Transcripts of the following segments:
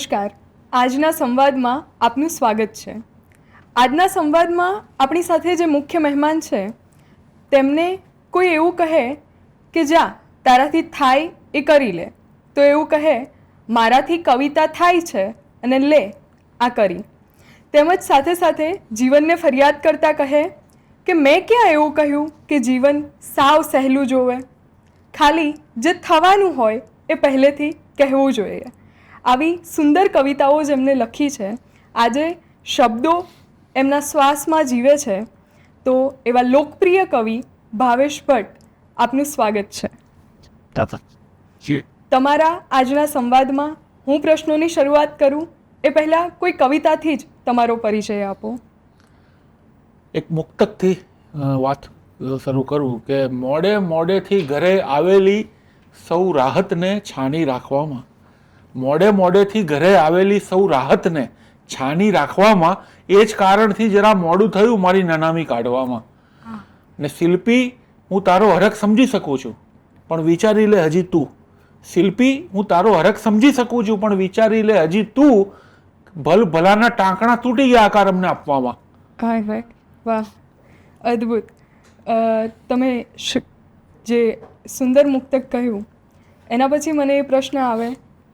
નમસ્કાર. આજના સંવાદમાં આપનું સ્વાગત છે. આજના સંવાદમાં આપણી સાથે જે મુખ્ય મહેમાન છે તેમને કોઈ એવું કહે કે જા તારાથી થાય એ કરી લે, તો એવું કહે મારાથી કવિતા થાય છે અને લે આ કરી. તેમજ સાથે સાથે જીવનને ફરિયાદ કરતાં કહે કે મેં ક્યાં એવું કહ્યું કે જીવન સાવ સહેલું જોવે, ખાલી જે થવાનું હોય એ પહેલેથી કહેવું જોઈએ. આવી સુંદર કવિતાઓ જેમને લખી છે, આજે શબ્દો એમના શ્વાસમાં જીવે છે. તો એવા લોકપ્રિય કવિ ભાવેશ ભટ્ટ, આપનું સ્વાગત છે. તમારા આજના સંવાદમાં હું પ્રશ્નોની શરૂઆત કરું એ પહેલાં કોઈ કવિતાથી જ તમારો પરિચય આપો. એક મુક્તકથી વાત શરૂ કરું કે મોડે મોડેથી ઘરે આવેલી સૌ રાહતને છાની રાખવામાં, મોડે મોડેથી ઘરે આવેલી સૌ રાહતને છાની રાખવામાં, એ જ કારણથી જરા મોડું થયું મારી નનામી કાઢવામાં. ને શિલ્પી હું તારો હરખ સમજી શકું છું પણ વિચારી લે હજી તું. શિલ્પી હું તારો હરખ સમજી શકું છું પણ વિચારી લે હજી તું, ભલ ભલાના ટાંકણા તૂટી ગયા આકાર અમને આપવામાં. વાહ, અદ્ભુત. તમે જે સુંદર મુક્તક કહ્યું એના પછી મને એ પ્રશ્ન આવે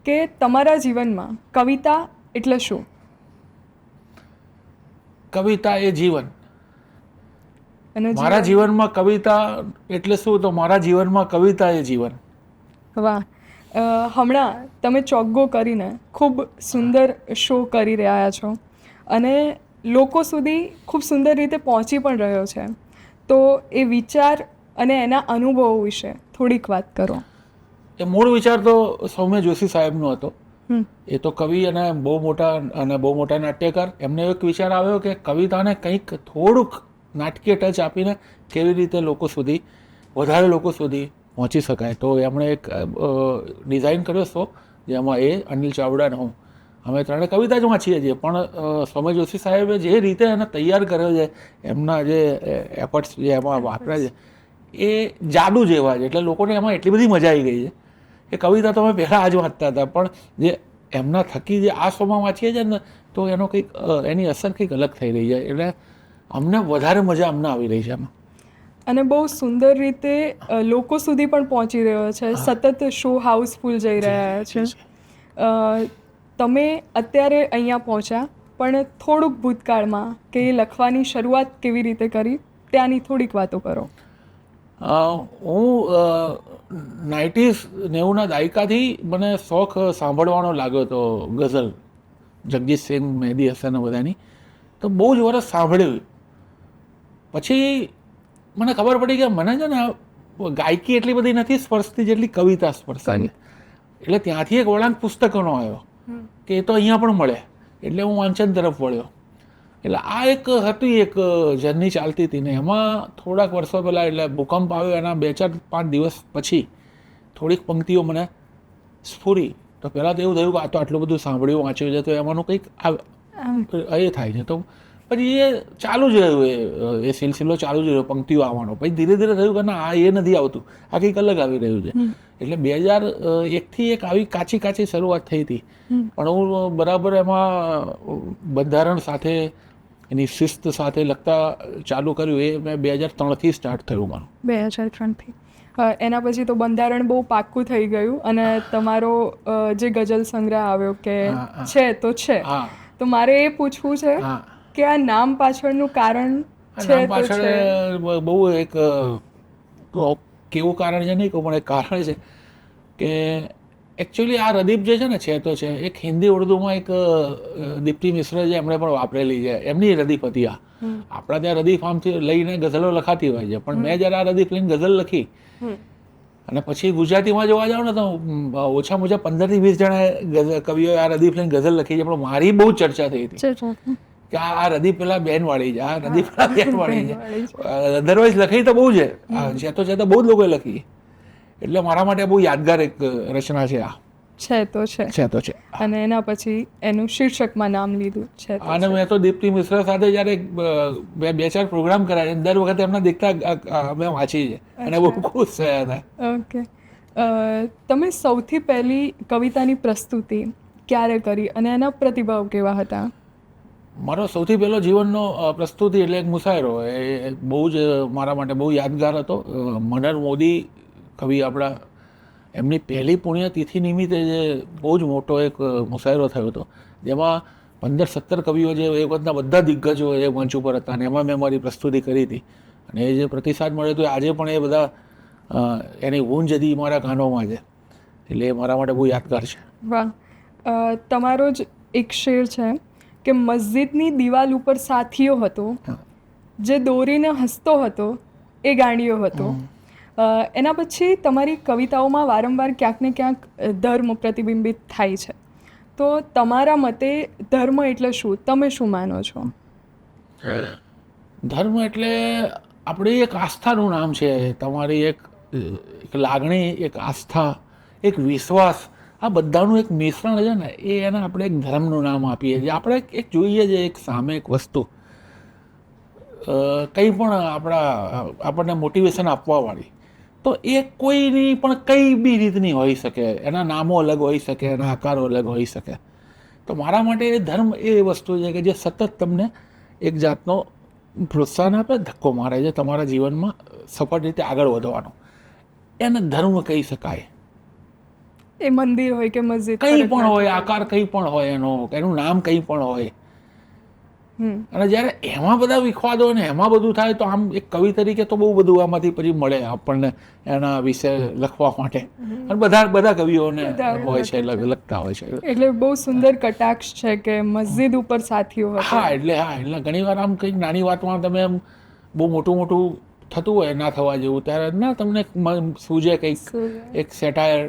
કે તમારા જીવનમાં કવિતા એટલે શું? કવિતા એ જીવન. અને મારા જીવનમાં કવિતા એટલે શું? તો મારા જીવનમાં કવિતા એ જીવન. વાહ. હમણાં તમે ચોગ્ગો કરીને ખૂબ સુંદર શો કરી રહ્યા છો અને લોકો સુધી ખૂબ સુંદર રીતે પહોંચી પણ રહ્યો છે. તો એ વિચાર અને એના અનુભવો વિશે થોડીક વાત કરો. એ મૂળ વિચાર તો સૌમ્ય જોશી સાહેબનો હતો. એ તો કવિ અને બહુ મોટા નાટ્યકાર. એમને એક વિચાર આવ્યો કે કવિતાને કંઈક થોડુંક નાટકીય ટચ આપીને કેવી રીતે લોકો સુધી, વધારે લોકો સુધી પહોંચી શકાય. તો એમણે એક ડિઝાઇન કર્યો શો જેમાં એ અનિલ ચાવડા અને હું, અમે ત્રણે કવિતા જ વાંચીએ છીએ. પણ સૌમ્ય જોશી સાહેબે જે રીતે એને તૈયાર કર્યો છે, એમના જે એફર્ટ્સ જે એમાં વાપર્યા છે એ જાદુ જેવા છે. એટલે લોકોને એમાં એટલી બધી મજા આવી ગઈ છે એ કવિતા તો અમે પહેલાં આજ વાંચતા હતા, પણ જે એમના થકી જે આ શોમાં વાંચીએ છીએ ને તો એનો કંઈક એની અસર કંઈક અલગ થઈ રહી છે. એટલે અમને વધારે મજા અમને આવી રહી છે એમાં. અને બહુ સુંદર રીતે લોકો સુધી પણ પહોંચી રહ્યો છે. સતત શો હાઉસફુલ જઈ રહ્યા છે. તમે અત્યારે અહીંયા પહોંચ્યા, પણ થોડુંક ભૂતકાળમાં કે લખવાની શરૂઆત કેવી રીતે કરી ત્યાંની થોડીક વાતો કરો. હું 90s દાયકાથી મને શોખ સાંભળવાનો લાગ્યો હતો ગઝલ, જગજીતસિંહ, મહેદી હસન બધાની. તો બહુ જ વર્ષ સાંભળ્યું. પછી મને ખબર પડી કે મને છે ને ગાયકી એટલી બધી નથી સ્પર્શતી જેટલી કવિતા સ્પર્શાની. એટલે ત્યાંથી એક વળાંક પુસ્તકોનો આવ્યો કે એ તો અહીંયા પણ મળે. એટલે હું વાંચન તરફ વળ્યો. એટલે આ એક હતી, એક જર્ની ચાલતી હતી ને એમાં થોડાક વર્ષો પહેલાં એટલે ભૂકંપ આવ્યો એના 2-4-5 દિવસ પછી થોડીક પંક્તિઓ મને સ્ફુરી. તો પહેલાં તો એવું થયું કે આ તો આટલું બધું સાંભળ્યું વાંચ્યું છે તો એમાંનું કંઈક એ થાય છે. તો પછી એ ચાલુ જ રહ્યું, એ સિલસિલો ચાલુ જ રહ્યો પંક્તિઓ આવવાનો. પછી ધીરે ધીરે થયું કે ના, આ એ નથી આવતું, આ કંઈક અલગ આવી રહ્યું છે. એટલે 2001થી એક આવી કાચી શરૂઆત થઈ હતી. પણ હું બરાબર એમાં બંધારણ સાથે એની શિસ્ત સાથે લખતા ચાલુ કર્યું. એ મેં 2003થી સ્ટાર્ટ થયું મારું. 2003થી. એના પછી તો બંધારણ બહુ પાક્કું થઈ ગયું અને તમારો જે ગઝલ સંગ્રહ આવ્યો કે છે તો છે. તો મારે એ પૂછવું છે કે આ નામ પાછળનું કારણ છે તો છે. બહુ એક કેવું કારણ છે નહીં કહું, પણ એક કારણ છે કે એકચ્યુઅલી આ રદીપ જે છે ને છે તો છે, એક હિન્દી ઉર્દુમાં એક દીપ્તિ મિશ્ર છે એમણે પણ વાપરેલી છે. એમની રદીપ હતી આ. આપણા ત્યાં રદીફ આમથી લઈને ગઝલો લખાતી હોય છે, પણ મેં જ્યારે આ રદીફ લઈને ગઝલ લખી અને પછી ગુજરાતીમાં જોવા જાવ ને તો ઓછામાં ઓછા 15-20 જણા કવિઓએ આ રદીફ લઈને ગઝલ લખી છે. પણ મારી બહુ ચર્ચા થઈ હતી કે આ રદીફ પેલા બેનવાળી છે, આ રદીફ પેલા બેનવાળી છે. અધરવાઇઝ લખી તો બહુ છે, છે તો બહુ જ લોકોએ લખી. એટલે મારા માટે બહુ યાદગાર એક રચના છે આ. છે તો છે. અને એના પછી એનું શીર્ષકમાં નામ લીધું છે. અને મેં તો દીપ્તિ મિશ્રા સાથે જ્યારે 2-4 પ્રોગ્રામ કરાય દર વખતે એમના દેખતા મેં વાંચી છે અને બહુ ખુશ થયા હતા. ઓકે. તમે સૌથી પહેલી કવિતાની પ્રસ્તુતિ ક્યારે કરી અને એના પ્રતિભાવ કેવા હતા? મારો સૌથી પહેલો જીવનનો પ્રસ્તુતિ એટલે એક મુશાયરો, એ બહુ જ મારા માટે બહુ યાદગાર હતો. મનર મોદી કવિ આપણા, એમની પહેલી પુણ્યતિથિ નિમિત્તે જે બહુ જ મોટો એક મુશાયરો થયો હતો, જેમાં 15-17 કવિઓ જે એ વખતના બધા દિગ્ગજો એ મંચ ઉપર હતા અને એમાં મેં મારી પ્રસ્તુતિ કરી હતી. અને એ જે પ્રતિસાદ મળ્યો હતો આજે પણ એ બધા એની ઊંજ હતી મારા કાનોમાં છે, એટલે એ મારા માટે બહુ યાદગાર છે. વાહ. તમારો જ એક શેર છે કે મસ્જિદની દિવાલ ઉપર સાથીઓ હતો, જે દોરીને હસતો હતો એ ગાંડિયો હતો. એના પછી તમારી કવિતાઓમાં વારંવાર ક્યાંક ને ક્યાંક ધર્મ પ્રતિબિંબિત થાય છે. તો તમારા મતે ધર્મ એટલે શું? તમે શું માનો છો? ધર્મ એટલે આપણી એક આસ્થાનું નામ છે. તમારી એક લાગણી, એક આસ્થા, એક વિશ્વાસ, આ બધાનું એક મિશ્રણ છે ને, એ એને આપણે એક ધર્મનું નામ આપીએ છીએ. આપણે એક જોઈએ છે એક સામે એક વસ્તુ, કંઈ પણ આપણને મોટિવેશન આપવાવાળી, તો એ કોઈની પણ કઈ બી રીતની હોઈ શકે, એના નામો અલગ હોઈ શકે, એના આકારો અલગ હોઈ શકે. તો મારા માટે એ ધર્મ એ વસ્તુ છે કે જે સતત તમને એક જાતનો પ્રોત્સાહન આપે, ધક્કો મારે છે તમારા જીવનમાં સફળ રીતે આગળ વધવાનો, એને ધર્મ કહી શકાય. એ મંદિર હોય કે મસ્જિદ, કંઈ પણ હોય, આકાર કંઈ પણ હોય, એનું નામ કંઈ પણ હોય. અને જ્યારે એમાં બધા વિખવાદો ને એમાં બધું થાય તો આમ એક કવિ તરીકે તો બહુ બધું આમાંથી પછી મળે આપણને એના વિશે લખવા માટે. અને બધા કવિઓને હોય છે, લખતા હોય છે. એટલે બહુ સુંદર કટાક્ષ છે કે મસ્જિદ ઉપર સાથીઓ હતા. હા, એટલે ઘણી વાર આમ કંઈક નાની વાતમાં તમે એમ બહુ મોટું થતું હોય ના થવા જેવું, ત્યારે ના તમને સૂજે કંઈક એક સેટાયર,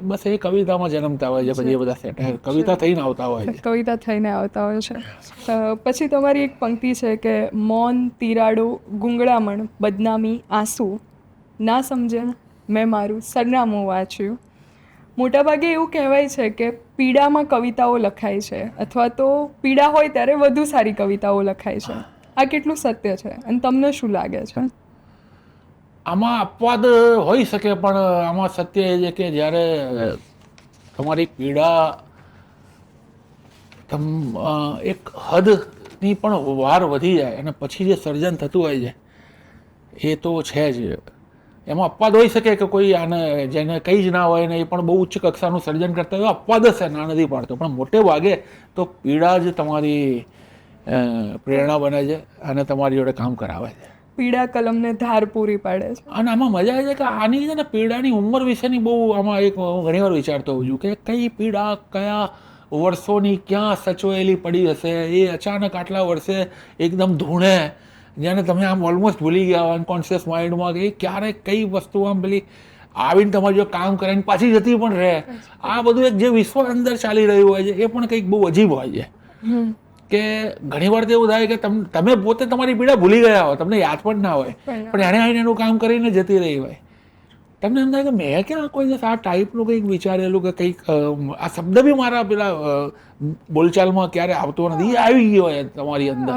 બસ એ કવિતામાં જન્મતા હોય છે. પછી એ બધા સેટાયર કવિતા થઈને આવતા હોય છે. કવિતા થઈને આવતા હોય છે. પછી તમારી એક પંક્તિ છે કે મૌન, તિરાડો, ગુંગળામણ, બદનામી, આંસુ, ના સમજ્યા મેં મારું સરનામું વાંચ્યું. મોટાભાગે એવું કહેવાય છે કે પીડામાં કવિતાઓ લખાય છે, અથવા તો પીડા હોય ત્યારે વધુ સારી કવિતાઓ લખાય છે. આ કેટલું સત્ય છે અને તમને શું લાગે છે? આમાં અપવાદ હોઈ શકે, પણ આમાં સત્ય એ છે કે જ્યારે તમારી પીડા એક હદની પણ વાર વધી જાય અને પછી જે સર્જન થતું હોય છે એ તો છે જ. એમાં અપવાદ હોઈ શકે કે કોઈ આને જેને કંઈ જ ના હોય ને એ પણ બહુ ઉચ્ચ કક્ષાનું સર્જન કરતા હોય, અપવાદ હશે, ના નથી પાડતો, પણ મોટે ભાગે તો પીડા જ તમારી પ્રેરણા બને છે અને તમારી જોડે કામ કરાવે છે. પીડા કલમને ધાર પૂરી પાડે છે. અને આમાં મજા આવે છે કે આની છે ને પીડાની ઉંમર વિશેની બહુ આમાં એક ઘણીવાર વિચારતો હોઉં છું કે કઈ પીડા કયા વર્ષોની ક્યાં સચવાયેલી પડી હશે, એ અચાનક આટલા વર્ષે એકદમ ધૂણે, જેને તમે આમ ઓલમોસ્ટ ભૂલી ગયા અનકોન્શિયસ માઇન્ડમાં કે ક્યારેક કઈ વસ્તુ આમ પેલી આવીને તમારી જો કામ કરે ને પાછી જતી પણ રહે. આ બધું એક જે વિશ્વ અંદર ચાલી રહ્યું હોય છે એ પણ કંઈક બહુ અજીબ હોય છે. કે ઘણી વાર તો એવું થાય કે તમે પોતે તમારી પીડા ભૂલી ગયા હો, તમને યાદ પણ ના હોય, પણ એને આવીને એનું કામ કરીને જતી રહી હોય. તમને એમ થાય કે મેં ક્યાં કોઈ દિવસ આ ટાઈપનું કંઈક વિચારેલું કે કંઈક આ શબ્દ બી મારા પેલા બોલચાલમાં ક્યારે આવતો નથી, આવી ગયો હોય તમારી અંદર.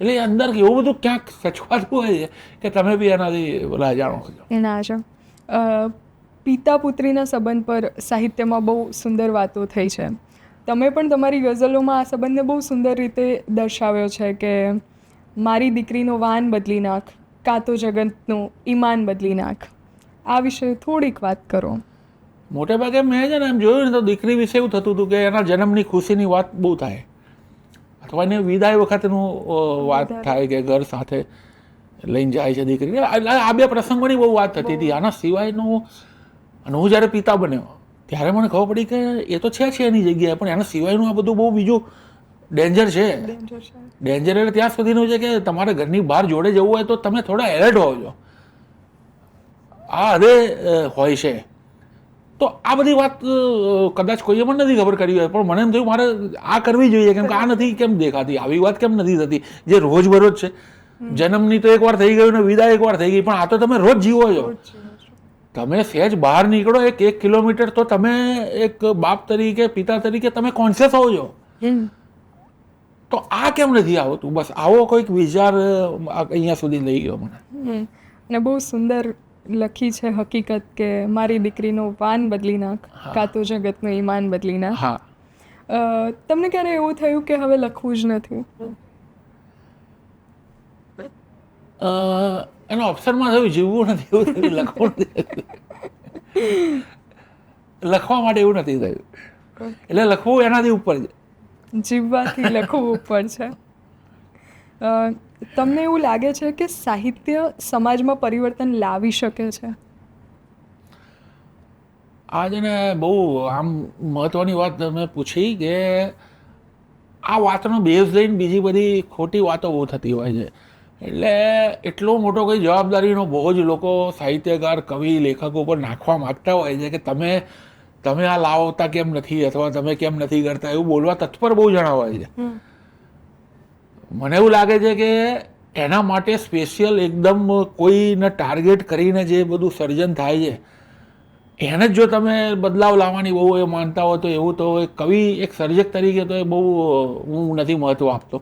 એટલે અંદર એવું બધું ક્યાંક સચવાતું હોય છે કે તમે બી એનાથી બોલા જાણો છો. એના છે પિતા પુત્રીના સંબંધ પર સાહિત્યમાં બહુ સુંદર વાતો થઈ છે. તમે પણ તમારી ગઝલોમાં આ સંબંધને બહુ સુંદર રીતે દર્શાવ્યો છે કે મારી દીકરીનો વાન બદલી નાખ, કાં તો જગતનું ઈમાન બદલી નાખ. આ વિશે થોડીક વાત કરો. મોટે ભાગે મેં છે ને એમ જોયું ને તો દીકરી વિશે એવું થતું હતું કે એના જન્મની ખુશીની વાત બહુ થાય, અથવા એને વિદાય વખતનું વાત થાય કે ઘર સાથે લઈને જાય છે દીકરી. આ બે પ્રસંગોની બહુ વાત થતી હતી. આના સિવાયનું, અને હું જ્યારે પિતા બન્યો ત્યારે મને ખબર પડી કે એ તો છે એની જગ્યાએ, પણ એના સિવાયનું આ બધું બહુ બીજું ડેન્જર છે. ડેન્જર એટલે ત્યાં સુધીનું છે કે તમારે ઘરની બહાર જોડે જવું હોય તો તમે થોડા એલર્ટ હોવ છો. આ હદે હોય છે. તો આ બધી વાત કદાચ કોઈએ પણ નથી ખબર કરી હોય, પણ મને એમ થયું મારે આ કરવી જોઈએ, કેમ કે આ નથી કેમ દેખાતી, આવી વાત કેમ નથી થતી જે રોજબરોજ છે. જન્મની તો એકવાર થઈ ગયું ને વિદાય એકવાર થઈ ગઈ, પણ આ તો તમે રોજ જીવો છો. તમે સહેજ બહાર નીકળો 1 કિલોમીટર તો તમે એક બાપ તરીકે, પિતા તરીકે તમે કોન્શિયસ હોવ છો. તો આ કેમ નથી આવતું? બસ આવો કોઈક વિચાર અહીંયા સુધી લઈ ગયો મને. અને બહુ સુંદર લખી છે હકીકત કે મારી દીકરીનો વાન બદલી નાખ, કાં તો જગતનું ઈમાન બદલી નાખ. તમને ક્યારે એવું થયું કે હવે લખવું જ નથી? એના ઓપ્શનમાં થયું જીવવું નથી એવું થયું, લખવું નથી. લખવા માટે એવું નથી થયું, એટલે લખવું એનાથી ઉપર છે. જીવવાથી લખવું ઉપર છે. તમને એવું લાગે છે કે સાહિત્ય સમાજમાં પરિવર્તન લાવી શકે છે? આ છે ને બહુ આમ મહત્વની વાત તમે પૂછી કે આ વાતનો બેઝ લઈને બીજી બધી ખોટી વાતો બહુ થતી હોય છે. એટલે એટલો મોટો કોઈ જવાબદારીનો બોજ લોકો સાહિત્યકાર, કવિ, લેખકો પર નાખવા માગતા હોય છે કે તમે આ લાવતા કેમ નથી અથવા તમે કેમ નથી કરતા, એવું બોલવા તત્પર બહુ જણા હોય છે. મને એવું લાગે છે કે એના માટે સ્પેશિયલ એકદમ કોઈને ટાર્ગેટ કરીને જે બધું સર્જન થાય છે એને જ જો તમે બદલાવ લાવવાની બહુ એ માનતા હો તો એવું તો એક કવિ, એક સર્જક તરીકે તો એ બહુ હું નથી મહત્વ આપતો.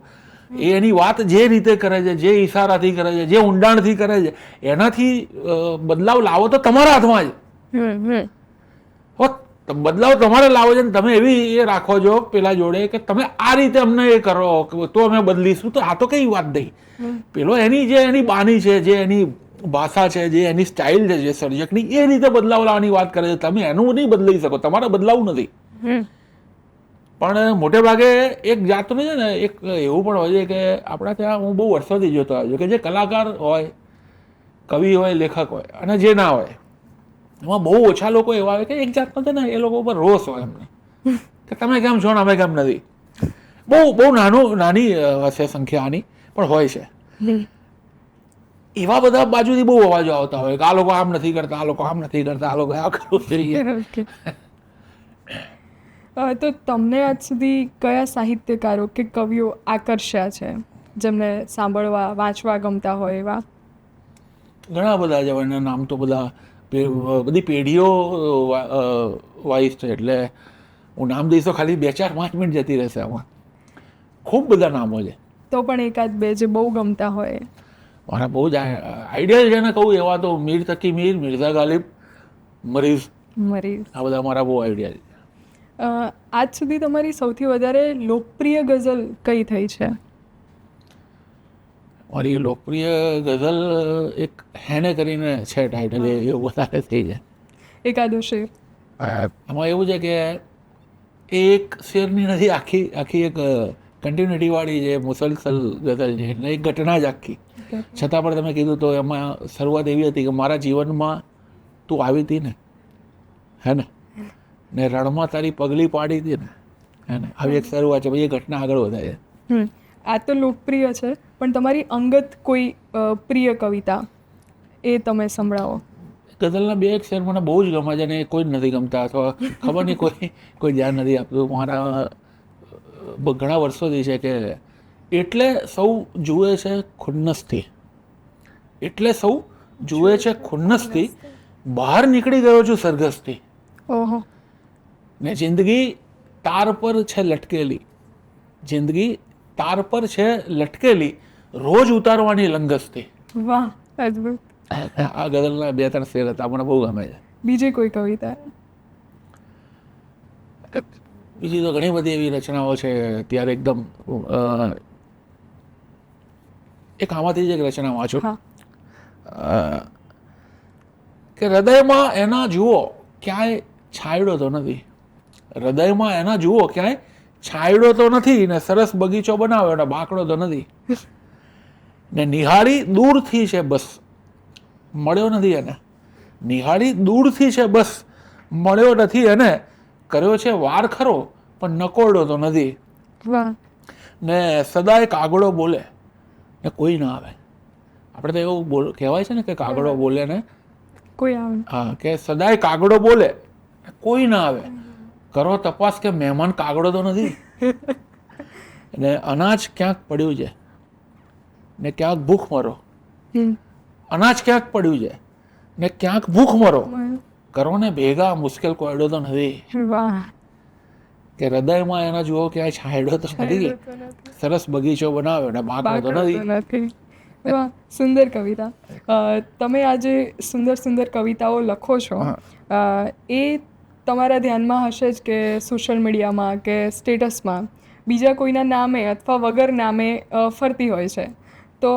એની વાત જે રીતે કરે છે, જે ઈશારાથી કરે છે, જે ઊંડાણથી કરે છે, એનાથી બદલાવ લાવો તો તમારા હાથમાં જ. બદલાવ તમારે લાવો છે ને તમે એવી એ રાખો છો પેલા જોડે કે તમે આ રીતે અમને એ કરો તો અમે બદલીશું, તો આ તો કઈ વાત નહીં. પેલો એની જે એની બાની છે, જે એની ભાષા છે, જે એની સ્ટાઇલ છે, જે સર્જકની, એ રીતે બદલાવ લાવવાની વાત કરે છે. તમે એનું નહીં બદલાઈ શકો, તમારે બદલાવું નથી. પણ મોટે ભાગે એક જાતનું છે ને એક એવું પણ હોય છે કે આપણા ત્યાં હું બહુ વર્ષોથી જોતો આવ્યો છું કે જે કલાકાર હોય, કવિ હોય, લેખક હોય અને જે ના હોય, એમાં બહુ ઓછા લોકો એવા હોય કે એક જાતનો છે ને એ લોકો ઉપર રોષ હોય એમને કે તમે કેમ છો ને અમે કેમ નથી. બહુ નાની હશે સંખ્યા આની, પણ હોય છે. એવા બધા બાજુથી બહુ અવાજો આવતા હોય કે આ લોકો આમ નથી કરતા, આ લોકો આમ નથી કરતા, આ લોકો આ કરવું જોઈએ. તો તમને આજ સુધી કયા સાહિત્યકારો કે કવિઓ આકર્ષ્યા છે, જેમને સાંભળવા, વાંચવા ગમતા હોય એવા? ઘણા બધા છે, એના નામ તો બધી પેઢીઓ વાઇઝ છે, એટલે હું નામ દઈશ તો ખાલી 2-4-5 મિનિટ જતી રહેશે આમાં. ખૂબ બધા નામો છે. તો પણ એકાદ બે જે બહુ ગમતા હોય. મારા બહુ જ આઈડિયા છે ને કહું એવા તો મીર તકી મીર, મિર્ઝા ગાલિબ, મરીઝ, આ બધા મારા બહુ આઈડિયા છે. આજ સુધી તમારી સૌથી વધારે લોકપ્રિય ગઝલ કઈ થઈ છે? મારી લોકપ્રિય ગઝલ એક હેને કરીને છે ટાઇટલ, એવું વધારે થઈ છે. એકાદો શેર? એમાં એવું છે કે એક શેરની નથી, આખી એક કન્ટિન્યુટી વાળી જે મુસલસલ ગઝલ છે, એટલે એક ઘટના જ આખી. છતાં પણ તમે કીધું તો એમાં શરૂઆત એવી હતી કે મારા જીવનમાં તું આવી હતી ને, હે ને રણમાં તારી પગલી પાડી હતી ને, હે ને, આવી એક શરૂઆત છે. પછી એ ઘટના આગળ વધારે છે. આ તો લોકપ્રિય છે, પણ તમારી અંગત કોઈ પ્રિય કવિતા એ તમે સંભળાવો. ગઝલના 2 એક શેર મને બહુ જ ગમે છે અને કોઈ જ નથી ગમતા, અથવા ખબર નહીં કોઈ ધ્યાન નથી આપતું. મારા ઘણા વર્ષોથી છે કે એટલે સૌ જુએ છે ખુન્નસથી, એટલે સૌ જુએ છે ખુન્નસથી, બહાર નીકળી ગયો છું સરઘસથી. ઓહો. ને જિંદગી તાર પર છે લટકેલી, જિંદગી તાર પર છે લટકેલી, રોજ ઉતારવાની લંગસથી. વાહ, અદ્ભુત. આ ગઝલના 2-3 શેર હતા, મને બહુ ગમે છે. બીજી કોઈ કવિતા? બીજી તો ઘણી બધી એવી રચનાઓ છે. ત્યારે એકદમ એક આમાંથી જ એક રચના વાંચું કે હૃદયમાં એના જુઓ ક્યાંય છાંયડો તો નથી, હૃદયમાં એના જુઓ ક્યાંય છાંયડો તો નથી, ને સરસ બગીચો બનાવ્યો ને બાકડો તો નથી, ને નિહાળી દૂરથી છે બસ, મળ્યો નથી એને, નિહાળી દૂરથી છે બસ, મળ્યો નથી એને, કર્યો છે વાર ખરો પણ નકોરડો તો નથી. ને સદાય કાગડો બોલે ને કોઈ ના આવે. આપણે તો એવું કહેવાય છે ને કે કાગડો બોલે ને કોઈ આવે. હા, કે સદાય કાગડો બોલે કોઈ ના આવે, કરો તપાસ કે મહેમાન કાગડો તો નથી. ને અનાજ ક્યાંક પડ્યું છે ને ક્યાંક ભૂખ મરો, અનાજ ક્યાંક પડ્યું છે ને ક્યાંક ભૂખ મરો, કરો ને ભેગા મુશ્કેલ કોયડો તો નથી. કે હૃદયમાં એના જુઓ ક્યાંય છાંયડો તો નથી, સરસ બગીચો બનાવ્યો ને બાકડો તો નથી. સુંદર કવિતા. તમે આજે સુંદર કવિતાઓ લખો છો, એ તમારા ધ્યાનમાં હશે જ કે સોશિયલ મીડિયામાં કે સ્ટેટસમાં બીજા કોઈના નામે અથવા વગર નામે ફરતી હોય છે, તો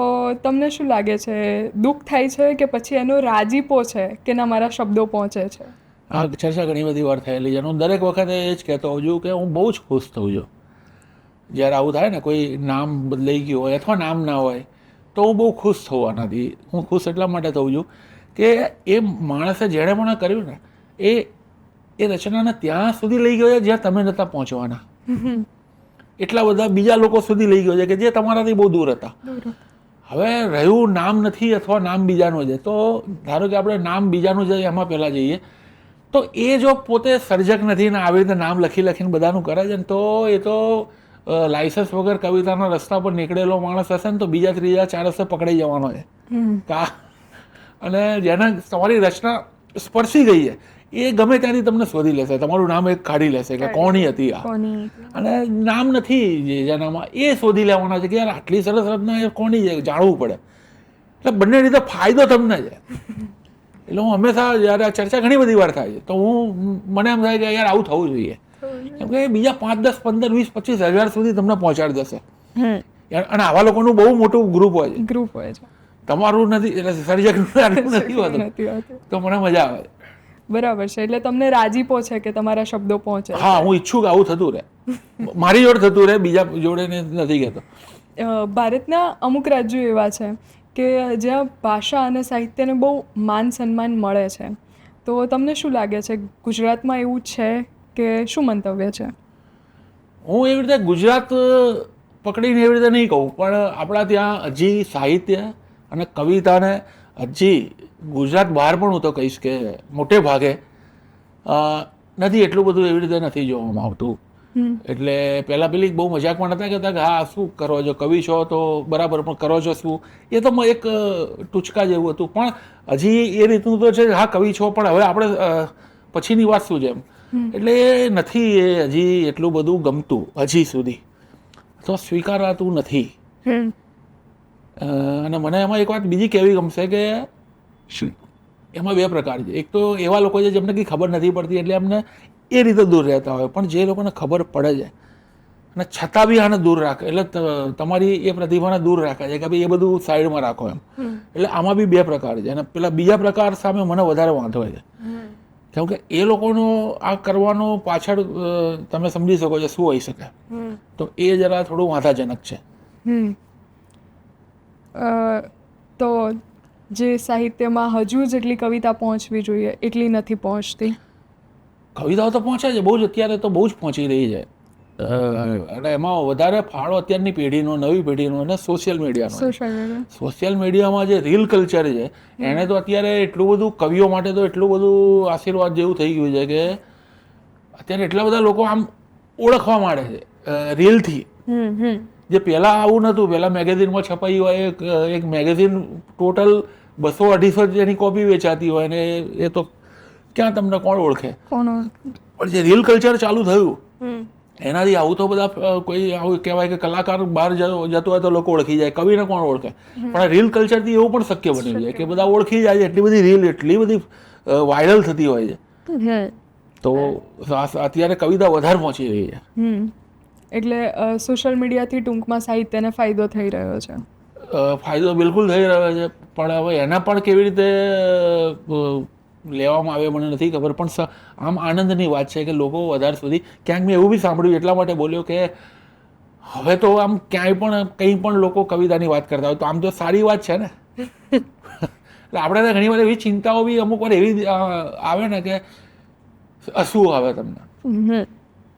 તમને શું લાગે છે, દુઃખ થાય છે કે પછી એનો રાજીપો છે કે ના મારા શબ્દો પહોંચે છે? આ ચર્ચા ઘણી બધી વાર થયેલી છે. હું દરેક વખતે એ જ કહેતો હોઉં છું કે હું બહુ જ ખુશ થઉં છું જ્યારે આવું થાય ને, કોઈ નામ બદલાઈ ગયું હોય અથવા નામ ના હોય તો હું બહુ ખુશ થવા નથી. હું ખુશ એટલા માટે થઉં છું કે એ માણસે જેણે પણ કર્યું ને એ રચનાને ત્યાં સુધી લઈ ગયો છે જ્યાં તમે નહોતા પહોંચવાના. એટલા બધા બીજા લોકો સુધી લઈ ગયો છે કે જે તમારાથી બહુ દૂર હતા. હવે રહ્યું નામ નથી અથવા નામ બીજાનું છે, તો ધારો કે આપણે નામ બીજાનું છે એમાં પહેલાં જઈએ, તો એ જો પોતે સર્જક નથી ને આવી રીતે નામ લખી લખીને બધાનું કરે છે ને, તો એ તો લાયસન્સ વગર કવિતાના રસ્તા પર નીકળેલો માણસ હશે ને તો બીજા ત્રીજા ચાર રસ્તે પકડાઈ જવાનો છે. અને જેને તમારી રચના સ્પર્શી ગઈ છે એ ગમે ત્યાંથી તમને શોધી લેશે, તમારું નામ એક કાઢી લેશે કે કોની હતી આ, અને નામ નથી જેનામાં એ શોધી લેવાના છે કે યાર આટલી સરસ રચના એ કોની છે, જાણવું પડે. એટલે બંને રીતે ફાયદો તમને છે. એટલે હું હંમેશા જ્યારે આ ચર્ચા ઘણી બધી વાર થાય છે તો મને એમ થાય કે યાર આવું થવું જોઈએ, કેમ કે બીજા 5, 10, 15, 20, 25 હજાર સુધી તમને પહોંચાડી દેશે. અને આવા લોકોનું બહુ મોટું ગ્રુપ હોય છે. તમારું નથી, એટલે સર્જકનું નથી હોતું, તો મને મજા આવે. બરાબર છે. એટલે તમને રાજીપો છે કે તમારા શબ્દો પહોંચે? હા, હું ઈચ્છું કે આવું થતું રહે, મારી જોડે થતું રહે, બીજા જોડે નથી કહેતો. ભારતના અમુક રાજ્યો એવા છે કે જ્યાં ભાષા અને સાહિત્યને બહુ માન સન્માન મળે છે, તો તમને શું લાગે છે, ગુજરાતમાં એવું છે કે શું મંતવ્ય છે? હું એવી રીતે ગુજરાત પકડીને એવી રીતે નહીં કહું, પણ આપણા ત્યાં હજી સાહિત્ય અને કવિતાને હજી ગુજરાત બહાર પણ હું તો કહીશ કે મોટે ભાગે નથી, એટલું બધું એવી રીતે નથી જોવામાં આવતું. એટલે પહેલાં પેલી બહુ મજાકમાં નતા કહેતા કે હા શું કરો છો, કવિ છો તો બરાબર, પણ કરો છો શું, એ તો એક ટૂચકા જેવું હતું. પણ હજી એ રીતનું તો છે, હા કવિ છો, પણ હવે આપણે પછીની વાત શું છે એમ. એટલે એ નથી, એ હજી એટલું બધું ગમતું હજી સુધી, તો સ્વીકારાતું નથી. અને મને એમાં એક વાત બીજી કહેવી ગમશે કે એમાં 2 પ્રકાર છે. એક તો એવા લોકો છે જેમને કંઈ ખબર નથી પડતી એટલે એમને એ રીતે દૂર રહેતા હોય, પણ જે લોકોને ખબર પડે છે અને છતાં બી આને દૂર રાખે, એટલે તમારી એ પ્રતિભાને દૂર રાખે છે કે ભાઈ એ બધું સાઈડમાં રાખો એમ. એટલે આમાં બી 2 પ્રકાર છે. અને પેલા બીજા પ્રકાર સામે મને વધારે વાંધો છે, કેમ કે એ લોકોનો આ કરવાનો પાછળ તમે સમજી શકો છો શું હોઈ શકે, તો એ જરા થોડું વાંધાજનક છે. તો જે સાહિત્યમાં હજુ જેટલી કવિતા પહોંચવી જોઈએ એટલી નથી પહોંચતી. કવિતાઓ તો પહોંચે છે બહુ જ, અત્યારે તો બહુ જ પહોંચી રહી છે. અને એમાં વધારે ફાળો અત્યારની પેઢીનો, નવી પેઢીનો અને સોશિયલ મીડિયાનો. સોશિયલ મીડિયામાં જે રીલ કલ્ચર છે એને તો અત્યારે એટલું બધું, કવિઓ માટે તો એટલું બધું આશીર્વાદ જેવું થઈ ગયું છે કે અત્યારે એટલા બધા લોકો આમ ઓળખવા માંડે છે રીલથી, જે પહેલાં આવું નહોતું. પહેલાં મેગેઝિનમાં છપાઈ હોય, એક મેગેઝિન ટોટલ 200-250 જેની કોપી વેચાતી હોય ને એ તો ક્યાં તમને કોણ ઓળખે. પણ જે રીલ કલ્ચર ચાલુ થયું એનાથી આવું તો બધા કોઈ આવું કહેવાય કે કલાકાર બહાર જતો હોય તો લોકો ઓળખી જાય, કવિને કોણ ઓળખે. પણ રીલ કલ્ચરથી એવું પણ શક્ય બન્યું છે કે બધા ઓળખી જાય છે. એટલી બધી રીલ, એટલી બધી વાયરલ થતી હોય છે, તો અત્યારે કવિતા વધારે પહોંચી રહી છે. એટલે સોશિયલ મીડિયાથી ટૂંકમાં સાહિત્યને ફાયદો થઈ રહ્યો છે. ફાયદો બિલકુલ થઈ રહ્યો છે, પણ હવે એના પણ કેવી રીતે લેવામાં આવે મને નથી ખબર. પણ આમ આનંદની વાત છે કે લોકો વધારે સુધી, ક્યાંક મેં એવું બી સાંભળ્યું, એટલા માટે બોલ્યો કે હવે તો આમ ક્યાંય પણ કંઈ પણ લોકો કવિતાની વાત કરતા હોય તો આમ તો સારી વાત છે ને. એટલે આપણે ઘણી વાર એવી ચિંતાઓ બી અમુક વાર એવી આવે ને કે શું આવે તમને,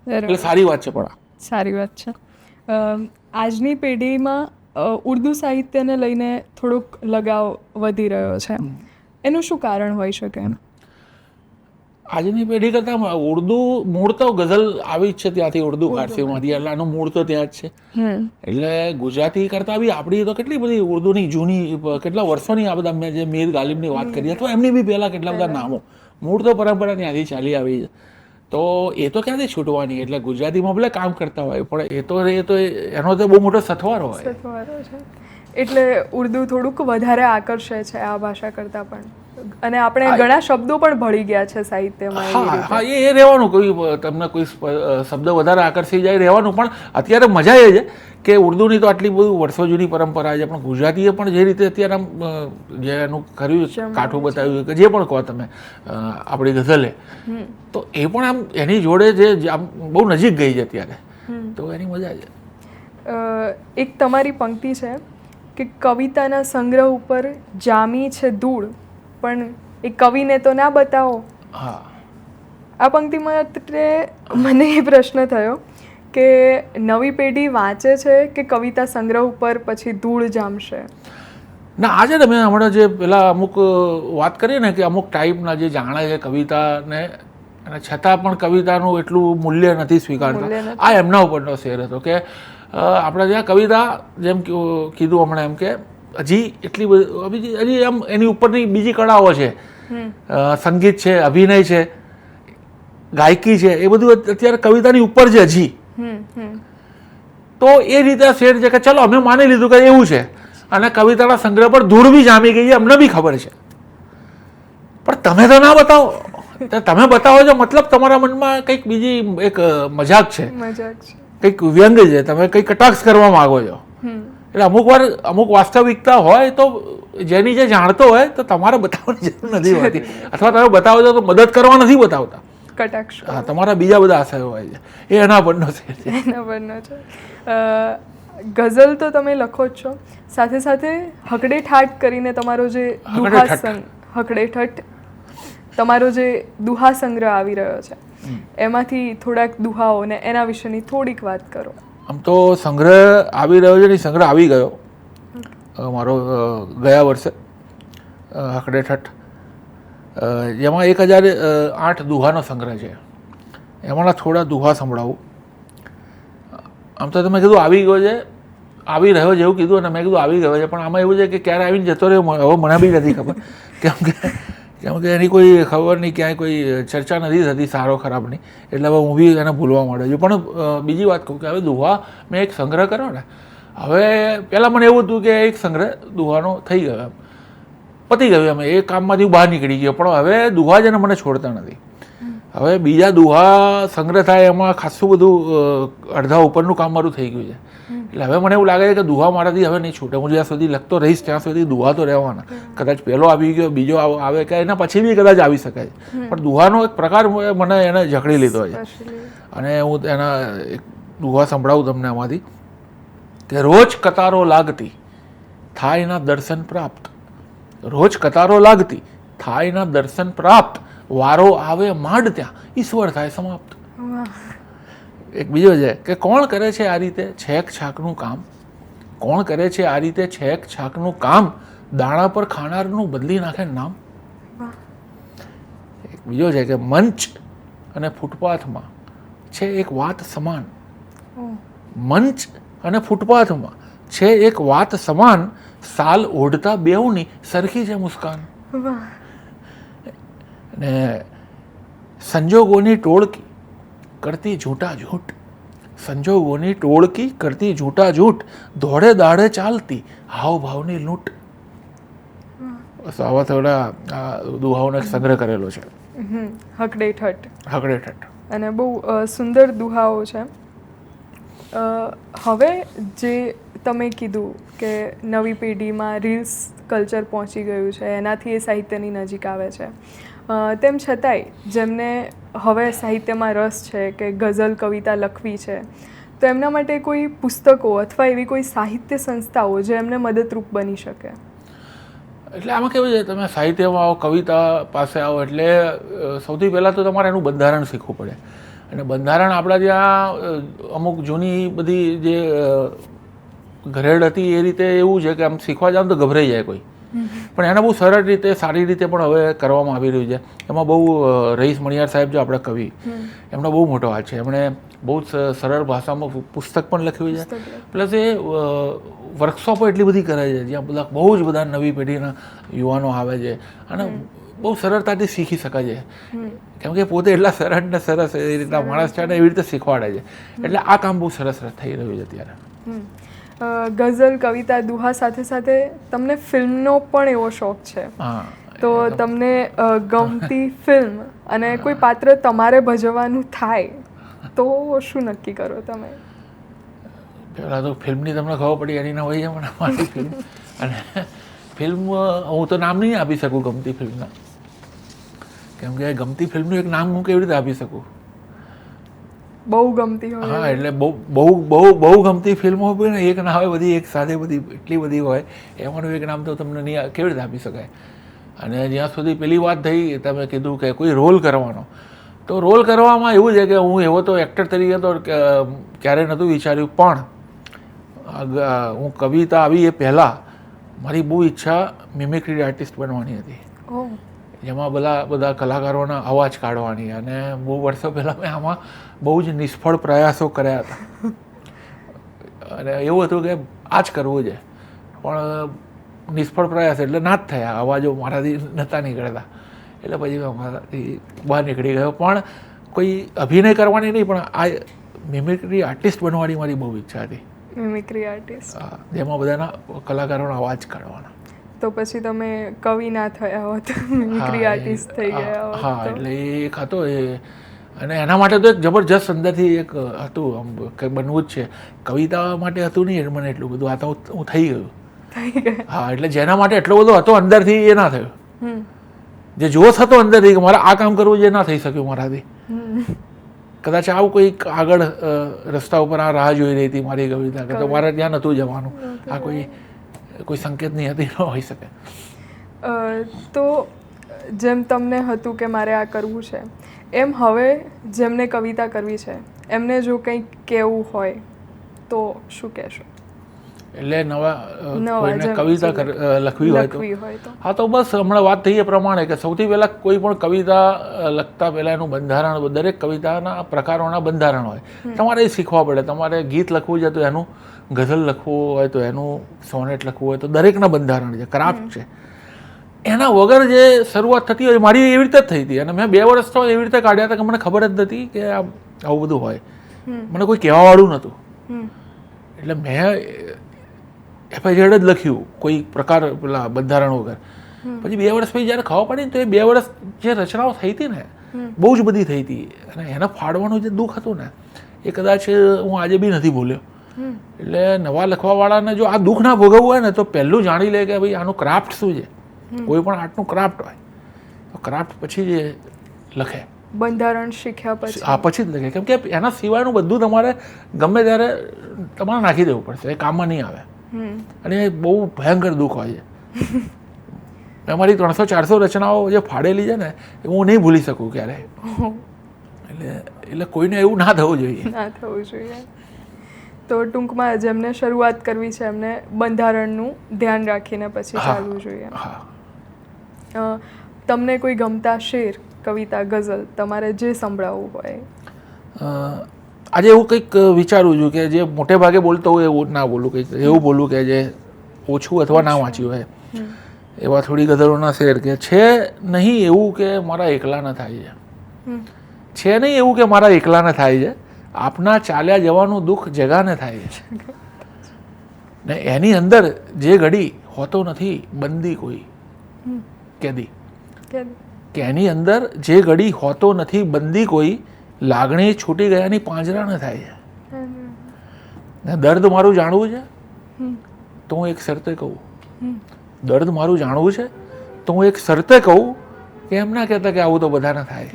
એટલે સારી વાત છે. પણ સારી વાત છે. આજની પેઢીમાં ઉર્દુ સાહિત્યને લઈને થોડોક લગાવ વધી રહ્યો છે, એનું શું કારણ હોઈ શકે? આજની પેઢી કરતાં ઉર્દુ મૂળ તો ગઝલ આવી જ છે ત્યાંથી, ઉર્દુ ફારસીમાંથી, એટલે આનું મૂળ તો ત્યાં જ છે. એટલે ગુજરાતી કરતાં બી આપણી તો કેટલી બધી ઉર્દુની જૂની, કેટલા વર્ષોની આ બધા મેં જે મીર ગાલિબની વાત કરી અથવા એમની બી પહેલાં કેટલા બધા નામો, મૂળ તો પરંપરા ત્યાંથી ચાલી આવી છે. તો એ તો ક્યાંથી છૂટવાની. એટલે ગુજરાતીમાં ભલે કામ કરતા હોય પણ એ તો એનો તો બહુ મોટો સથવારો હોય. એટલે ઉર્દુ થોડુંક વધારે આકર્ષે છે આ ભાષા કરતાં પણ. અને આપણે ઘણા શબ્દો પણ ભળી ગયા છે સાહિત્યમાં એવી હા રીતે. હા એ રહેવાનું, કોઈ તમને કોઈ શબ્દ વધારે આકર્ષી જાય રહેવાનું. પણ અત્યારે મજા એ છે કે ઉર્દુની તો આટલી બધું વર્ષો જૂની પરંપરા છે, પણ ગુજરાતીએ પણ જે રીતે અત્યારે આમ જે એનું કર્યું કાઠું બતાવ્યું કે જે પણ કહો તમે આપણી ગઝલે, તો એ પણ આમ એની જોડે જે આમ બહુ નજીક ગઈ છે અત્યારે, તો એની મજા છે. એક તમારી પંક્તિ છે કે કવિતાના સંગ્રહ ઉપર જામી છે ધૂળ, પણ એ કવિને તો ના બતાવો. હા, આ પંક્તિમાં મને એ પ્રશ્ન થયો કે નવી પેઢી વાંચે છે કે કવિતા સંગ્રહ ઉપર પછી ધૂળ જામશે? ના, આજે ને મેં હમણાં જે પેલા અમુક વાત કરી ને કે અમુક ટાઈપના જે જાણે છે કવિતાને, અને છતાં પણ કવિતાનું એટલું મૂલ્ય નથી સ્વીકારતા. આ એમના ઉપરનો શેર હતો કે આપણે ત્યાં કવિતા, જેમ કીધું હમણાં એમ કે હજી એટલી બધી હજી એમ એની ઉપરની બીજી કળાઓ છે, સંગીત છે, અભિનય છે, ગાયકી છે, એ બધું અત્યારે કવિતાની ઉપર છે હજી. તો એ રીતે શેર છે કે ચલો અમે માની લીધું કે એવું છે, અને કવિતાના સંગ્રહ પર ધૂળ બી જામી ગઈ છે, અમને બી ખબર છે, પણ તમે તો ના બતાવો. તમે બતાવો છો મતલબ તમારા મનમાં કંઈક બીજી એક મજાક છે, કંઈક વ્યંગ છે, તમે કંઈક કટાક્ષ કરવા માંગો છો. એટલે અમુક વાર અમુક વાસ્તવિકતા હોય તો જેની જે જાણતો હોય તો તમારે બતાવવાની જરૂર નથી હોતી, અથવા તમે બતાવો છો તો મદદ કરવા નથી બતાવતા, કટાક્ષ. હા, તમારા બીજા બધા આશયો હોય છે. એ એના પરનો છે. એના પરનો છે. ગઝલ તો તમે લખો જ છો, સાથે સાથે હકડે ઠાઠ કરીને તમારો જે હકડે ઠઠ તમારો જે દુહા સંગ્રહ આવી રહ્યો છે, એમાંથી થોડાક દુહાઓ ને એના વિશેની થોડીક વાત કરો. આમ તો સંગ્રહ આવી રહ્યો છે ને, સંગ્રહ આવી ગયો મારો ગયા વર્ષે, હકડે ઠઠ, જેમાં 1008 દુહાનો સંગ્રહ છે. એમાંના થોડા દુહા સંભળાવું. આમ તો તમે કીધું આવી ગયો છે, આવી રહ્યો છે એવું કીધું, અને મેં કીધું આવી ગયો છે, પણ આમાં એવું છે કે ક્યારે આવીને જતો રહ્યો હવે મને બી નથી ખબર, કેમ કે એની કોઈ ખબર નહીં, ક્યાંય કોઈ ચર્ચા નથી થતી સારો ખરાબની, એટલે હવે હું બી એને ભૂલવા માંડ્યો છું. પણ બીજી વાત કહું કે હવે દુહા મેં એક સંગ્રહ કર્યો ને, હવે પહેલાં મને એવું હતું કે એક સંગ્રહ દુહાનો થઈ ગયો, એમ પતી ગયું, એમ એ કામમાંથી બહાર નીકળી ગયો. પણ હવે દુહા છે ને મને છોડતા નથી. હવે બીજા દુહા સંગ્રહ થાય એમાં ખાસું બધું અડધા ઉપરનું કામ મારું થઈ ગયું છે. એટલે હવે મને એવું લાગે છે કે દુહા મારાથી હવે નહીં છૂટે. હું જ્યાં સુધી લખતો રહીશ ત્યાં સુધી દુહા તો રહેવાના. કદાચ પહેલો આવી ગયો, બીજો આવે કે એના પછી બી કદાચ આવી શકે છે, પણ દુહાનો એક પ્રકાર મને એને જકડી લીધો છે. અને હું એના એક દુહા સંભળાવું તમને એમાંથી કે રોજ કતારો લાગતી થાય ના દર્શન પ્રાપ્ત, રોજ કતારો લાગતી થાય ના દર્શન પ્રાપ્ત, વારો આવે માંડ ત્યાં ઈશ્વર થાય સમાપ્ત. એક બીજો છે કે કોણ કરે છે આ રીતે છેક છાકનું કામ, કોણ કરે છે આ રીતે છેક છાકનું કામ, દાણા પર ખાનારનું બદલી નાખે નામ. એક બીજો છે કે મંચ અને ફૂટપાથમાં છે એક વાત સમાન, મંચ અને ફૂટપાથમાં છે એક વાત સમાન, સાલ ઓઢતા બેઉની સરખી છે મુસ્કાન. ને સંજોગોની ટોળકી કરતી ઝૂંટા ઝૂંટ, સંજોગોની ટોળકી કરતી ઝૂંટા ઝૂંટ, દોડે દાડે ચાલતી હાવભાવની લૂંટ. આવા થોડા દુહાઓનો એક સંગ્રહ કરેલો છે, હકડે ઠઠ. હકડે ઠઠ. અને બહુ સુંદર દુહાઓ છે. હવે જે તમે કીધું કે નવી પેઢીમાં રીલ્સ કલ્ચર પહોંચી ગયું છે, એનાથી એ સાહિત્યની નજીક આવે છે, તેમ છતાંય જેમને હવે સાહિત્યમાં રસ છે કે ગઝલ કવિતા લખવી છે, તો એમના માટે કોઈ પુસ્તકો અથવા એવી કોઈ સાહિત્ય સંસ્થાઓ જે એમને મદદરૂપ બની શકે? એટલે આમાં કેવું છે, તમે સાહિત્યમાં આવો, કવિતા પાસે આવો એટલે સૌથી પહેલાં તો તમારે એનું બંધારણ શીખવું પડે. અને બંધારણ આપણા ત્યાં અમુક જૂની બધી જે ઘરેડ હતી એ રીતે એવું છે કે આમ શીખવા જાવ તો ગભરાઈ જાય કોઈ, પણ એને બહુ સરળ રીતે સારી રીતે પણ હવે કરવામાં આવી રહ્યું છે. એમાં બહુ રહીશ મણિયાર સાહેબ જો આપણા કવિ, એમનો બહુ મોટો હાથ છે. એમણે બહુ જ સરળ ભાષામાં પુસ્તક પણ લખ્યું છે, પ્લસ એ વર્કશોપો એટલી બધી કરે છે જ્યાં બધા બહુ જ બધા નવી પેઢીના યુવાનો આવે છે અને બહુ સરળતાથી શીખી શકાય છે, કેમ કે પોતે એટલા સરળ ને સરસ એ રીતના માણસ છે ને એવી રીતે શીખવાડે છે. એટલે આ કામ બહુ સરસ થઈ રહ્યું છે અત્યારે. ગઝલ કવિતા દુહા સાથે સાથે તમને ફિલ્મનો પણ એવો શોખ છે. તો તમને ગમતી ફિલ્મ અને કોઈ પાત્ર તમારે ભજવવાનું થાય તો શું નક્કી કરો તમે? પહેલાં તો ફિલ્મની તમને ખબર પડી એની ના હોય છે મને મારી ફિલ્મ. અને ફિલ્મ હું તો નામ નહીં આપી શકું ગમતી ફિલ્મના, કેમ કે ગમતી ફિલ્મનું એક નામ હું કેવી રીતે આપી શકું? બહુ ગમતી હોય. હા, એટલે બહુ ગમતી ફિલ્મો હોય ને, એક ના હોય બધી એક સાથે બધી એટલી બધી હોય, એમાંનું એક નામ તો તમને નહીં કેવી રીતે આપી શકાય. અને જ્યાં સુધી પેલી વાત થઈ, તમે કીધું કે કોઈ રોલ કરવાનો, તો રોલ કરવામાં એવું છે કે હું એવો તો એક્ટર તરીકે તો ક્યારેય નહોતું વિચાર્યું, પણ હું કવિતા આવી એ પહેલાં મારી બહુ ઈચ્છા મિમિક્રી આર્ટિસ્ટ બનવાની હતી, જેમાં બધા કલાકારોના અવાજ કાઢવાની. અને બહુ વર્ષો પહેલાં મેં આમાં બહુ જ નિષ્ફળ પ્રયાસો કર્યા હતા. અને એવું હતું કે આ જ કરવું છે, પણ નિષ્ફળ પ્રયાસ એટલે ના જ થયા, અવાજો મારાથી નહોતા નીકળતા. એટલે પછી મારાથી બહાર નીકળી ગયો. પણ કોઈ અભિનય કરવાની નહીં, પણ આ મિમિક્રી આર્ટિસ્ટ બનવાની મારી બહુ ઈચ્છા હતી. મિમિક્રી આર્ટિસ્ટ, જેમાં બધાના કલાકારોના અવાજ કાઢવાના. તો પછી તમે કવિ ના થયા હોત, મિમિક્રી આર્ટિસ્ટ થઈ ગયા હોત. હા, એટલે એક હતો એ. અને એના માટે તો એક જબરજસ્ત અંદરથી એક હતું, આમ કંઈ બનવું જ છે. કવિતા માટે હતું નહીં મને એટલું બધું, આ તો હું થઈ ગયું. હા, એટલે જેના માટે એટલો બધો હતો અંદરથી એ ના થયું. જે જોશ હતો અંદરથી કે મારે આ કામ કરવું, જે ના થઈ શક્યું મારાથી. કદાચ આવું કોઈક આગળ રસ્તા ઉપર આ રાહ જોઈ રહી હતી મારી કવિતા, કે મારે ત્યાં નહોતું જવાનું, આ કોઈ સંકેતની હતી, ન હોઈ શકે. તો જેમ તમને હતું કે મારે આ કરવું છે, એમ હવે જેમને કવિતા કરવી છે એમને જો કંઈક કહેવું હોય તો શું કહેશો? એટલે કોઈને કવિતા લખવી હોય તો હા, તો બસ હમણાં વાત થઈ એ પ્રમાણે કે સૌથી પહેલાં કોઈ પણ કવિતા લખતા પહેલાં એનું બંધારણ, દરેક કવિતાના પ્રકારોના બંધારણ હોય, તમારે એ શીખવા પડે. તમારે ગીત લખવું છે તો એનું, ગઝલ લખવું હોય તો એનું, સોનેટ લખવું હોય તો દરેકના બંધારણ છે, ક્રાફ્ટ છે. એના વગર જે શરૂઆત થતી હોય, મારી એવી રીતે જ થઈ હતી. અને મેં 2 વર્ષ તો એવી રીતે કાઢ્યા હતા કે મને ખબર જ નથી કે આવું બધું હોય, મને કોઈ કહેવાવાળું નહોતું. એટલે મેં FIZ જ લખ્યું, કોઈ પ્રકાર પેલા બંધારણ વગર. પછી 2 વર્ષ પછી જ્યારે ખબર પડી ને, તો એ 2 વર્ષ જે રચનાઓ થઈ હતી ને, બહુ જ બધી થઈ હતી. અને એને ફાડવાનું જે દુઃખ હતું ને, એ કદાચ હું આજે બી નથી ભૂલ્યો. એટલે નવા લખવાવાળાને જો આ દુઃખ ના ભોગવવું હોય ને, તો પહેલું જાણી લે કે ભાઈ આનું ક્રાફ્ટ શું છે. કોઈ પણ આર્ટનું ક્રાફ્ટ હોય તો ક્રાફ્ટ પછી જ લખે, બંધારણ શીખ્યા પછી. હા, પછી જ લખે. કેમ કે એના સિવાયનું બધું તમારે ગમે ત્યારે તમારે નાખી દેવું પડશે, એ કામમાં નહીં આવે. અને એ બહુ ભયંકર દુઃખ હોય છે. મેં મારી 300-400 રચનાઓ જે ફાડેલી છે ને, એ હું નહીં ભૂલી શકું ક્યારેય. એટલે કોઈને એવું ના થવું જોઈએ. તો ટૂંકમાં જેમને શરૂઆત કરવી છે એમને બંધારણનું ધ્યાન રાખીને પછી ચાલવું જોઈએ. તમને કોઈ ગમતા શેર, કવિતા, ગઝલ તમારે જે સંભળાવવું હોય? આજે એવું કંઈક વિચારું છું કે જે મોટે ભાગે બોલતો હોય એવું ના બોલું, કંઈક એવું બોલું કે જે ઓછું અથવા ના વાંચ્યું હોય. એવા થોડી ગઝલોના શેર કે છે નહીં એવું કે મારા એકલાના થાય છે નહીં એવું કે મારા એકલાને થાય છે, આપના ચાલ્યા જવાનું દુઃખ જગાને થાય છે. ને એની અંદર જે ઘડી હોતો નથી બંદી કોઈ કેદી, કે એની અંદર જે ઘડી હોતો નથી બંદી કોઈ, લાગણી છૂટી ગયાની પાંજરાને થાય છે. ને દર્દ મારું જાણવું છે તો હું એક શરતે કહું, દર્દ મારું જાણવું છે તો હું એક શરતે કહું કે એમ ના કહેતા કે આવું તો બધાને થાય.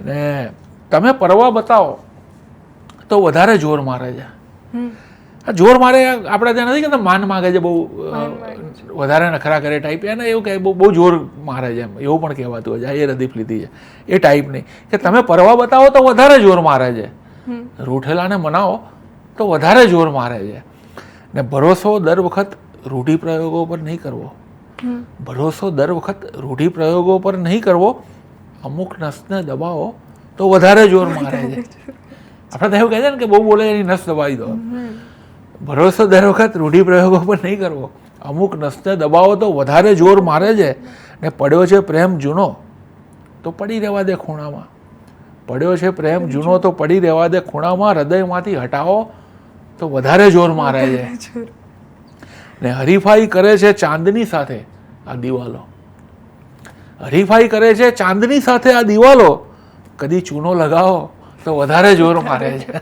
ને તમે પરવા બતાવો તો વધારે જોર મારે છે. જોર મારે આપણે ત્યાં નથી કહેતા માન માગે છે, બહુ વધારે નખરા કરે ટાઈપ, એને એવું કહે બહુ જોર મારે છે, એમ એવું પણ કહેવાતું હોય છે. એ રદીફ લીધી છે એ ટાઈપની, કે તમે પરવા બતાવો તો વધારે જોર મારે છે, રૂઠેલાને મનાવો તો વધારે જોર મારે છે. ને ભરોસો દર વખત રૂઢિપ્રયોગો પર નહીં કરવો, ભરોસો દર વખત રૂઢિપ્રયોગો પર નહીં કરવો, અમુક નસને દબાવો તો વધારે જોર મારે છે. આપણે તો એવું કહે છે ને કે બહુ બોલે એની નસ દબાવી દો. ભરોસો દર વખત રૂઢિપ્રયોગો પર નહીં કરવો, અમુક નસને દબાવો તો વધારે જોર મારે છે. ને પડ્યો છે પ્રેમ જૂનો તો પડી રહેવા દે ખૂણામાં, પડ્યો છે પ્રેમ જૂનો તો પડી રહેવા દે ખૂણામાં, હૃદયમાંથી હટાવો તો વધારે જોર મારે છે. ને હરીફાઈ કરે છે ચાંદની સાથે આ દિવાલો, હરીફાઈ કરે છે ચાંદની સાથે આ દિવાલો, કદી ચૂનો લગાવો તો વધારે જોર મારે છે.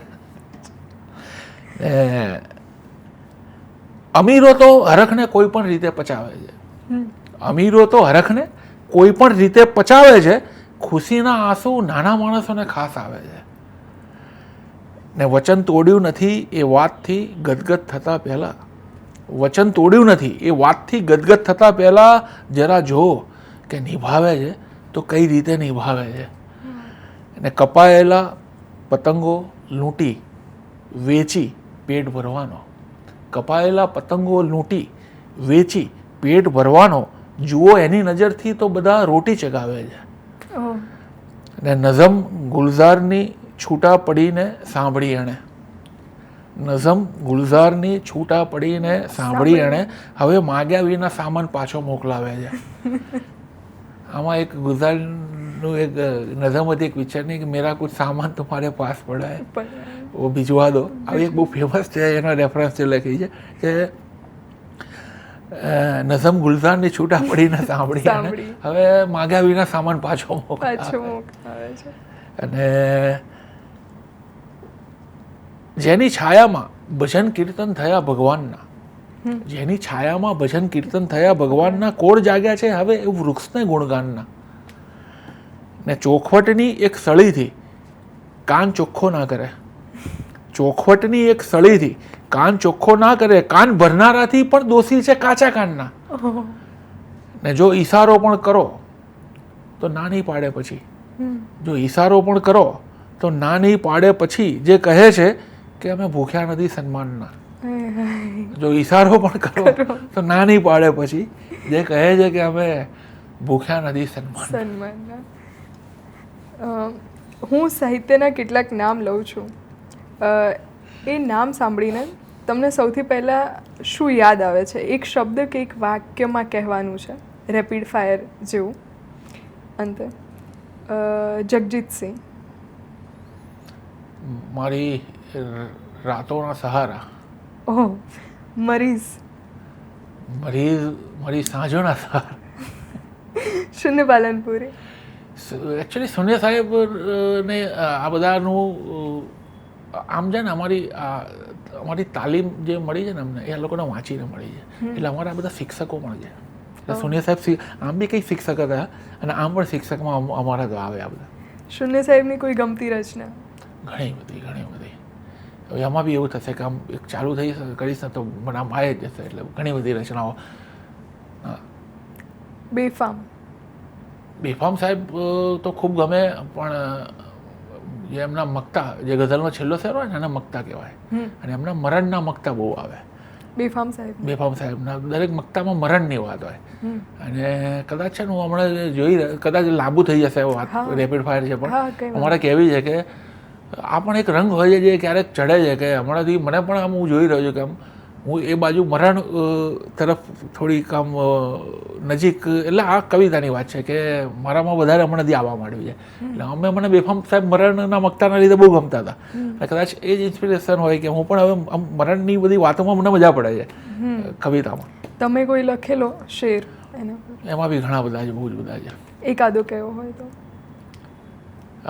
અમીરો તો હરખને કોઈ પણ રીતે પચાવે છે, અમીરો તો હરખને કોઈ પણ રીતે પચાવે છે, ખુશીના આંસુ નાના માણસોને ખાસ આવે છે. ને વચન તોડ્યું નથી એ વાતથી ગદગદ થતા પહેલા, વચન તોડ્યું નથી એ વાતથી ગદગદ થતા પહેલા જરા જો કે નિભાવે છે તો કઈ રીતે નિભાવે છે. અને કપાયેલા પતંગો લૂંટી વેચી પેટ ભરવાનો, કપાયેલા પતંગો લૂંટી વેચી પેટ ભરવાનો, જુઓ એની નજરથી તો બધા રોટી ચગાવે છે. ને નઝમ ગુલઝારની છૂટા પડીને સાંભળી એણે, નઝમ ગુલઝારની છૂટા પડીને સાંભળી એણે, હવે માગ્યા વિના સામાન પાછો મોકલાવે છે. આમાં એક ગુલઝારનું એક નઝમ હતી એક પિક્ચરની કે મેરા કુછ સામાન તમારે પાસ પડા હૈ વો ભિજવા દો. આવી એક બહુ ફેમસ છે, એનો રેફરન્સ જે લખી છે કે નઝમ ગુલઝારની છૂટા પડીને સાંભળી હવે માગ્યા વિના સામાન પાછો મોકલાવે છે. અને જેની છાયામાં ભજન કીર્તન થયા ભગવાનના, જેની છાયામાં ભજન કીર્તન થયા ભગવાનના, કોળ જાગ્યા છે હવે એ વૃક્ષને ગુણગાનના. ને ચોખવટની એક સળીથી કાન ચોખ્ખો ના કરે, ચોખવટની એક સળીથી કાન ચોખ્ખો ના કરે, કાન ભરનારાથી પણ દોષી છે કાચા કાનના. ને જો ઈશારો પણ કરો તો ના નહીં પાડે પછી, જો ઈશારો પણ કરો તો ના નહીં પાડે પછી, જે કહે છે કે અમે ભૂખ્યા નથી સન્માનના. જો ઈશારો પણ કરો તો ના નહીં પાડે પછી, જે કહે છે કે અમે ભૂખ્યા નથી સન્માનના. હું સાહિત્યના કેટલાક નામ લઉં છું, એ નામ સાંભળીને તમને સૌથી પહેલાં શું યાદ આવે છે? એક શબ્દ કે એક વાક્યમાં કહેવાનું છે, રેપિડ ફાયર જેવું. અંતે જગજીત સિંહ. મારી રાતોના સહારા. ઓહ. મરીઝ. મરીઝ મારી સાંજોના સહારા. શૂન્ય પાલનપુરી. એકચ્યુઅલી સુનિયા સાહેબ ને આ બધાનું આમ છે ને અમારી તાલીમ જે મળી છે ને અમને એ લોકોને વાંચીને મળી છે, એટલે અમારા બધા શિક્ષકો પણ છે. એટલે સુનિયા સાહેબ આમ બી કંઈક શિક્ષક હતા અને આમ પણ શિક્ષકમાં અમારા તો આવે આ બધા. શૂન્ય સાહેબની કોઈ ગમતી રચના? ઘણી બધી ઘણી બધી. હવે આમાં બી એવું થશે કે આમ એક ચાલુ થઈ કરીશ ને તો મને આમ આવી જ જશે, એટલે ઘણી બધી રચનાઓ. બેફામ. બેફામ સાહેબ તો ખૂબ ગમે, પણ જે એમના મકતા, જે ગઝલનો છેલ્લો શેર હોય ને એના મકતા કહેવાય, અને એમના મરણના મકતા બહુ આવે. બેફામ સાહેબ. બેફામ સાહેબના દરેક મકતામાં મરણની વાત હોય. અને કદાચ છે ને હું હમણાં જોઈ, કદાચ લાંબુ થઈ જશે વાત, રેપિડ ફાયર છે પણ અમારે કહેવી છે કે આ પણ એક રંગ હોય છે જે ક્યારેક ચડે છે, કે હમણાંથી મને પણ આમ હું જોઈ રહ્યો છું કે આમ હું એ બાજુ મરણ તરફ થોડીક આમ નજીક, એટલે આ કવિતાની વાત છે કે મારામાં વધારે હમણાંથી આવવા માંડ્યું છે. એટલે મને બેફામ સાહેબ મરણના મકતાના લીધે બહુ ગમતા હતા, એટલે કદાચ એ જ ઇન્સ્પિરેશન હોય કે હું પણ હવે આમ મરણની બધી વાતોમાં મને મજા પડે છે કવિતામાં. તમે કોઈ લખેલો શેર એમાં બી ઘણા બધા છે, બહુ જ બધા છે. એકાદો કેવો હોય તો?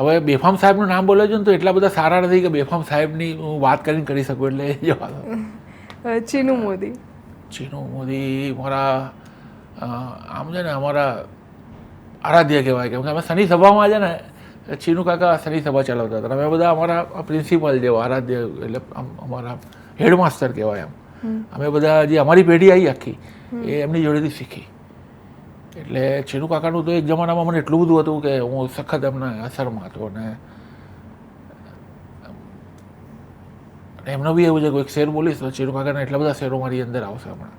હવે બેફામ સાહેબનું નામ બોલે છે ને તો એટલા બધા સારા નથી કે બેફામ સાહેબની હું વાત કરીને કરી શકું, એટલે એ જવાબ. ચીનુ મોદી. ચીનુ મોદી મારા આમ છે ને અમારા આરાધ્ય કહેવાય, કેમ કે અમે શનિ સભામાં છે ને ચીનુ કાકા શનિ સભા ચલાવતા હતા, અમે બધા અમારા પ્રિન્સિપલ જેવા આરાધ્ય, એટલે અમારા હેડમાસ્ટર કહેવાય. અમે બધા જે અમારી પેઢી આવી આખી એ એમની જોડેથી શીખી. એટલે ચીનુ કાકાનું તો એક જમાનામાં મને એટલું બધું હતું કે હું સખત એમના અસરમાં હતો. અને એમનો બી એવું છે કોઈક શેર બોલીશ તો ચીનુ કાકાના એટલા બધા શેરો મારી અંદર આવશે હમણાં.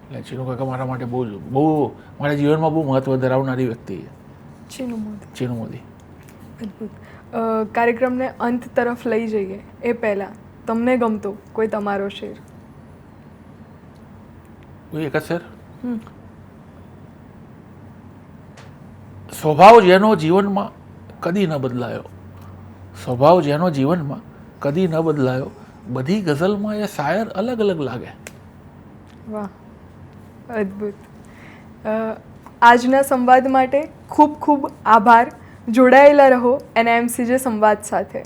એટલે ચીનુ કાકા મારા માટે બહુ મારા જીવનમાં બહુ મહત્વ ધરાવનારી વ્યક્તિ છે ચીનુ મોદી. ચીનુ મોદી. અદ્ભુત. કાર્યક્રમને અંત તરફ લઈ જઈએ એ પહેલાં તમને ગમતો કોઈ તમારો શેર? કોઈ એક જ શેર? સ્વભાવ જેનો જીવનમાં કદી ન બદલાયો, સ્વભાવ જેનો જીવનમાં કદી ન બદલાયો, બધી ગઝલમાં એ શાયર અલગ અલગ લાગે. વાહ. અદ્ભુત. આજના સંવાદ માટે ખૂબ ખૂબ આભાર. જોડાયેલા રહો NIMCJ સંવાદ સાથે.